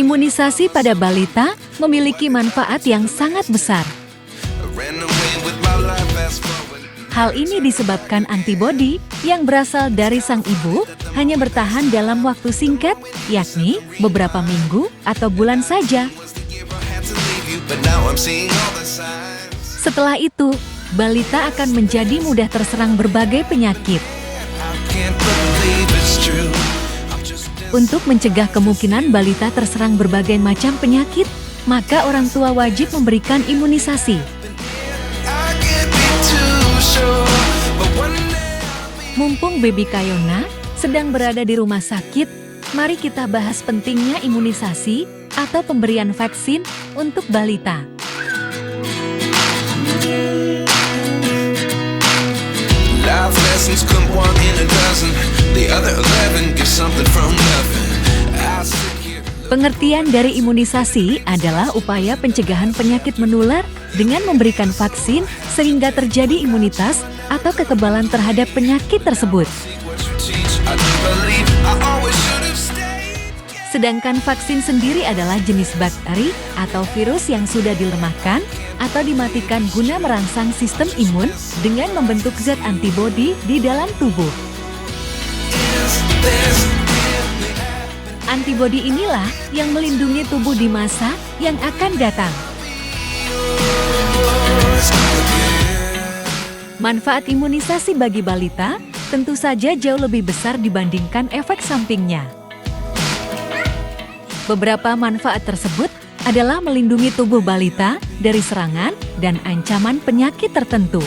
Imunisasi pada balita memiliki manfaat yang sangat besar. Hal ini disebabkan antibodi yang berasal dari sang ibu hanya bertahan dalam waktu singkat, yakni beberapa minggu atau bulan saja. Setelah itu, balita akan menjadi mudah terserang berbagai penyakit. Untuk mencegah kemungkinan balita terserang berbagai macam penyakit, maka orang tua wajib memberikan imunisasi. Mumpung Baby Kayona sedang berada di rumah sakit, mari kita bahas pentingnya imunisasi atau pemberian vaksin untuk balita. Life lessons come one in a dozen, the other 11 get something from nothing. Pengertian dari imunisasi adalah upaya pencegahan penyakit menular dengan memberikan vaksin sehingga terjadi imunitas atau kekebalan terhadap penyakit tersebut. Sedangkan vaksin sendiri adalah jenis bakteri atau virus yang sudah dilemahkan atau dimatikan guna merangsang sistem imun dengan membentuk zat antibodi di dalam tubuh. Antibodi inilah yang melindungi tubuh di masa yang akan datang. Manfaat imunisasi bagi balita tentu saja jauh lebih besar dibandingkan efek sampingnya. Beberapa manfaat tersebut adalah melindungi tubuh balita dari serangan dan ancaman penyakit tertentu,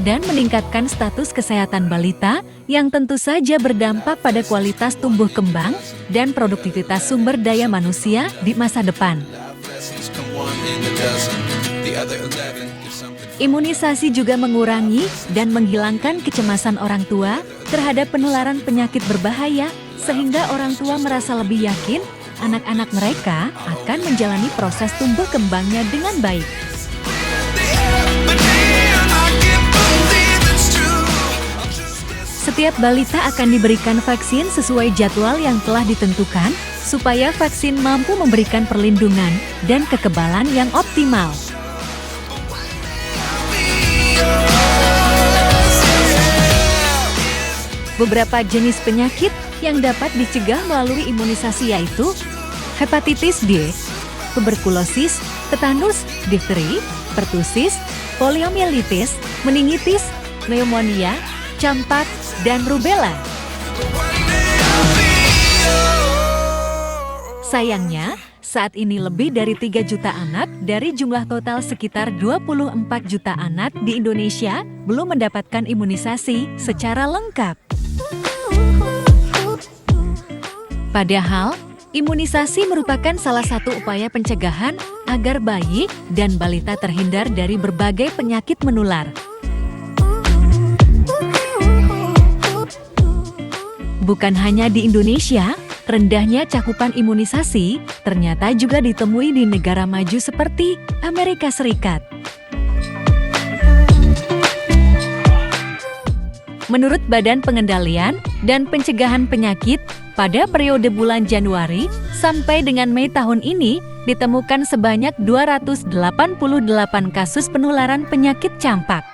dan meningkatkan status kesehatan balita yang tentu saja berdampak pada kualitas tumbuh kembang dan produktivitas sumber daya manusia di masa depan. Imunisasi juga mengurangi dan menghilangkan kecemasan orang tua terhadap penularan penyakit berbahaya, sehingga orang tua merasa lebih yakin anak-anak mereka akan menjalani proses tumbuh kembangnya dengan baik. Setiap balita akan diberikan vaksin sesuai jadwal yang telah ditentukan, supaya vaksin mampu memberikan perlindungan dan kekebalan yang optimal. Beberapa jenis penyakit yang dapat dicegah melalui imunisasi yaitu hepatitis D, tuberkulosis, tetanus, difteri, pertusis, poliomielitis, meningitis, pneumonia, campak, dan rubella. Sayangnya, saat ini lebih dari 3 juta anak dari jumlah total sekitar 24 juta anak di Indonesia belum mendapatkan imunisasi secara lengkap. Padahal, imunisasi merupakan salah satu upaya pencegahan agar bayi dan balita terhindar dari berbagai penyakit menular. Bukan hanya di Indonesia, rendahnya cakupan imunisasi ternyata juga ditemui di negara maju seperti Amerika Serikat. Menurut Badan Pengendalian dan Pencegahan Penyakit, pada periode bulan Januari sampai dengan Mei tahun ini ditemukan sebanyak 288 kasus penularan penyakit campak.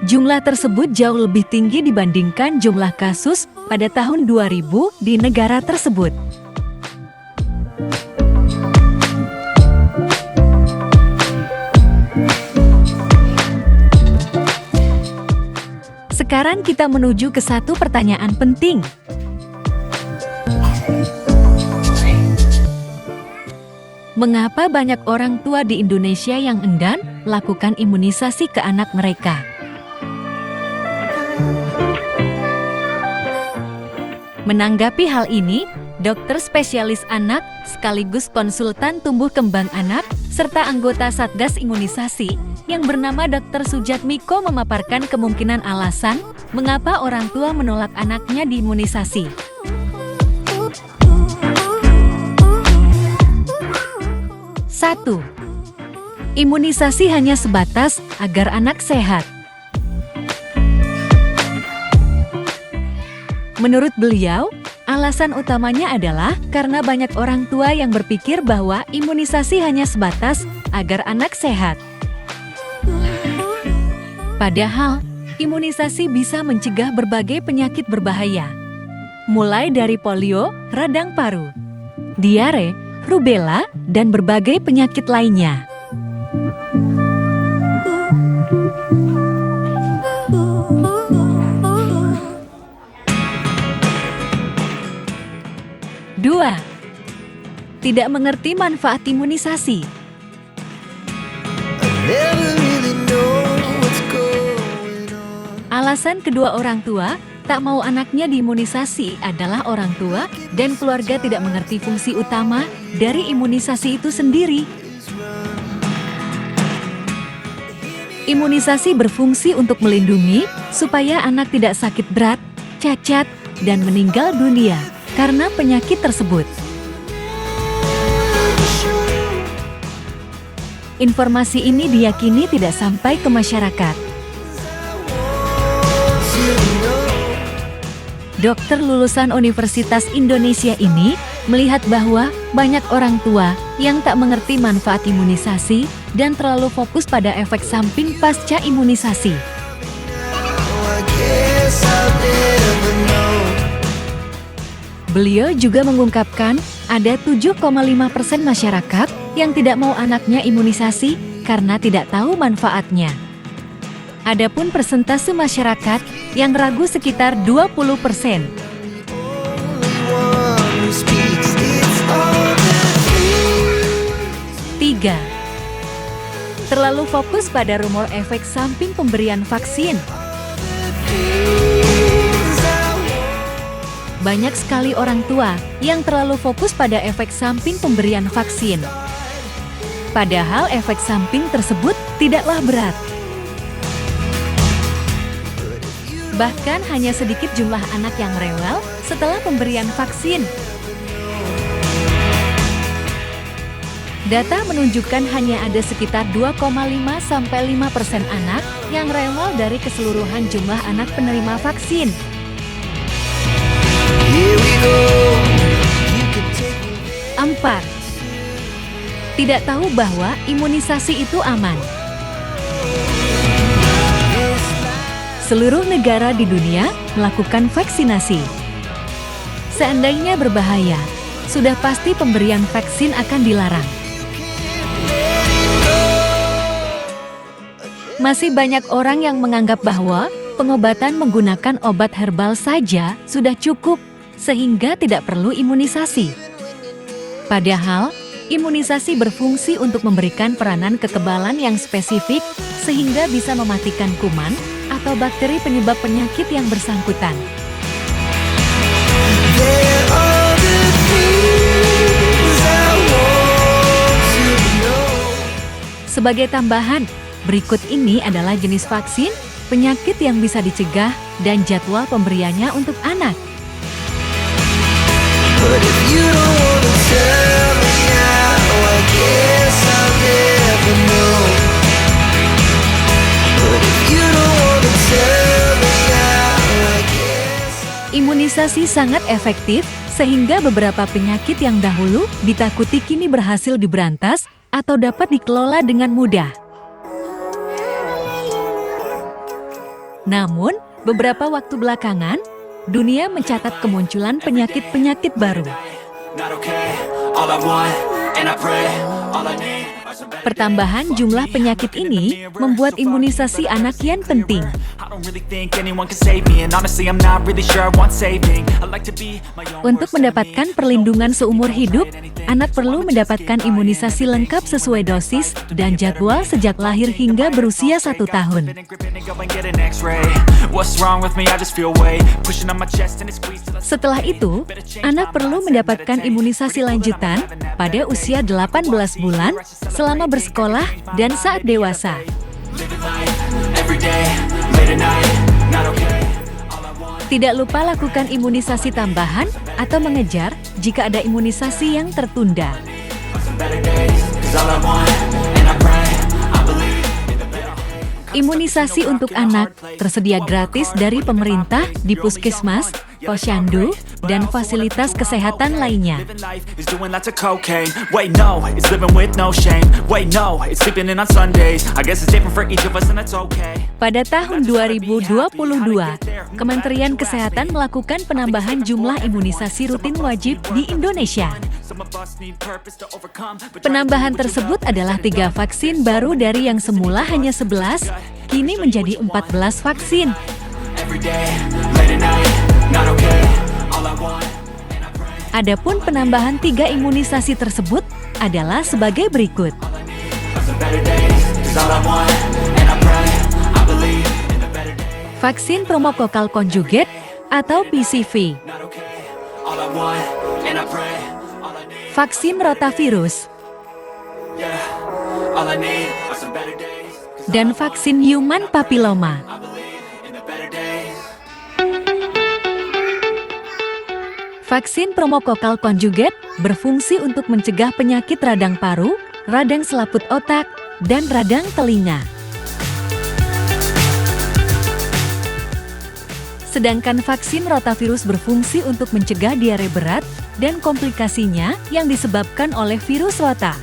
Jumlah tersebut jauh lebih tinggi dibandingkan jumlah kasus pada tahun 2000 di negara tersebut. Sekarang kita menuju ke satu pertanyaan penting. Mengapa banyak orang tua di Indonesia yang enggan lakukan imunisasi ke anak mereka? Menanggapi hal ini, dokter spesialis anak sekaligus konsultan tumbuh kembang anak serta anggota Satgas Imunisasi yang bernama Dr. Sujatmiko memaparkan kemungkinan alasan mengapa orang tua menolak anaknya diimunisasi. 1. Imunisasi hanya sebatas agar anak sehat. Menurut beliau, alasan utamanya adalah karena banyak orang tua yang berpikir bahwa imunisasi hanya sebatas agar anak sehat. Padahal, imunisasi bisa mencegah berbagai penyakit berbahaya, mulai dari polio, radang paru, diare, rubella, dan berbagai penyakit lainnya. Dua, tidak mengerti manfaat imunisasi. Alasan kedua orang tua tak mau anaknya diimunisasi adalah orang tua dan keluarga tidak mengerti fungsi utama dari imunisasi itu sendiri. Imunisasi berfungsi untuk melindungi supaya anak tidak sakit berat, cacat, dan meninggal dunia karena penyakit tersebut. Informasi ini diyakini tidak sampai ke masyarakat. Dokter lulusan Universitas Indonesia ini melihat bahwa banyak orang tua yang tak mengerti manfaat imunisasi dan terlalu fokus pada efek samping pasca imunisasi. Beliau juga mengungkapkan ada 7,5% masyarakat yang tidak mau anaknya imunisasi karena tidak tahu manfaatnya. Adapun persentase masyarakat yang ragu sekitar 20%. Tiga, terlalu fokus pada rumor efek samping pemberian vaksin. Banyak sekali orang tua yang terlalu fokus pada efek samping pemberian vaksin. Padahal efek samping tersebut tidaklah berat. Bahkan hanya sedikit jumlah anak yang rewel setelah pemberian vaksin. Data menunjukkan hanya ada sekitar 2,5–5% anak yang rewel dari keseluruhan jumlah anak penerima vaksin. 4. Tidak tahu bahwa imunisasi itu aman. Seluruh negara di dunia melakukan vaksinasi. Seandainya berbahaya, sudah pasti pemberian vaksin akan dilarang. Masih banyak orang yang menganggap bahwa pengobatan menggunakan obat herbal saja sudah cukup, sehingga tidak perlu imunisasi. Padahal, imunisasi berfungsi untuk memberikan peranan kekebalan yang spesifik sehingga bisa mematikan kuman atau bakteri penyebab penyakit yang bersangkutan. Sebagai tambahan, berikut ini adalah jenis vaksin, penyakit yang bisa dicegah, dan jadwal pemberiannya untuk anak. Imunisasi sangat efektif, sehingga beberapa penyakit yang dahulu ditakuti kini berhasil diberantas atau dapat dikelola dengan mudah. Namun, beberapa waktu belakangan, dunia mencatat kemunculan penyakit-penyakit baru. Pertambahan jumlah penyakit ini membuat imunisasi anak kian penting. Untuk mendapatkan perlindungan seumur hidup, anak perlu mendapatkan imunisasi lengkap sesuai dosis dan jadwal sejak lahir hingga berusia 1 tahun. Setelah itu, anak perlu mendapatkan imunisasi lanjutan pada usia 18 bulan, selama bersekolah, dan saat dewasa. Tidak lupa lakukan imunisasi tambahan atau mengejar jika ada imunisasi yang tertunda. Imunisasi untuk anak tersedia gratis dari pemerintah di puskesmas, posyandu, dan fasilitas kesehatan lainnya. Living life is doing lots of cocaine. Wait, no, it's living with no shame. Wait, no, it's sleeping in on Sundays. I guess it's different for each of us and that's okay. Pada tahun 2022, Kementerian Kesehatan melakukan penambahan jumlah imunisasi rutin wajib di Indonesia. Some of us need purpose to overcome. But Penambahan tersebut adalah 3 vaksin baru dari yang semula hanya 11, kini menjadi 14 vaksin. every day, late at night, not okay. All I want, and I pray. Adapun penambahan 3 imunisasi tersebut adalah sebagai berikut. All I need are some better days. 'Cause all I want, and I pray, I believe in a better day. Vaksin pneumokokal konjugat atau PCV, Not okay. All I want, and I pray. All I need, vaksin rotavirus, yeah. All I need are some better days. 'Cause dan vaksin human papilloma. I believe in a better days. Vaksin pneumokokal konjugat berfungsi untuk mencegah penyakit radang paru, radang selaput otak, dan radang telinga. Sedangkan vaksin rotavirus berfungsi untuk mencegah diare berat dan komplikasinya yang disebabkan oleh virus rota.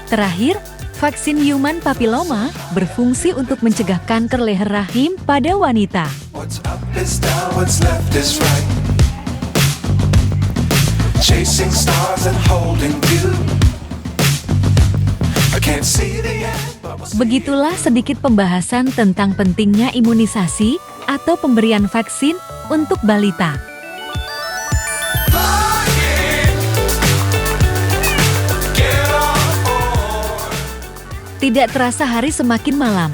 Terakhir, vaksin human papilloma berfungsi untuk mencegah kanker leher rahim pada wanita. What's up is down, what's left is right. Chasing stars and holding you. I can't see the end, but we'll see. Begitulah sedikit pembahasan tentang pentingnya imunisasi atau pemberian vaksin untuk balita. Tidak terasa hari semakin malam.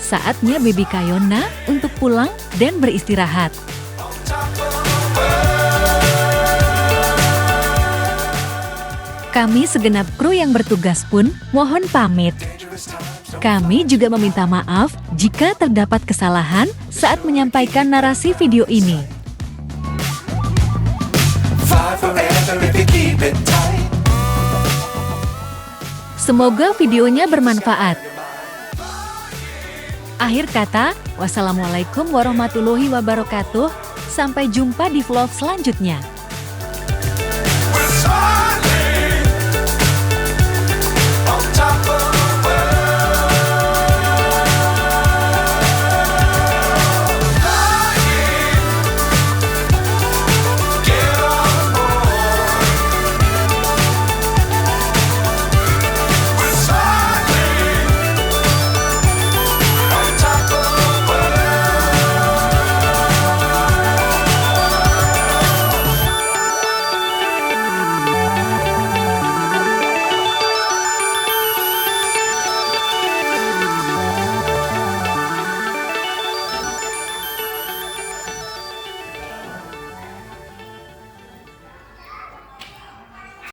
Saatnya Baby Kayona untuk pulang dan beristirahat. Kami segenap kru yang bertugas pun mohon pamit. Kami juga meminta maaf jika terdapat kesalahan saat menyampaikan narasi video ini. Fly forever if you keep it tight. Semoga videonya bermanfaat. Akhir kata, wassalamualaikum warahmatullahi wabarakatuh. Sampai jumpa di vlog selanjutnya. We're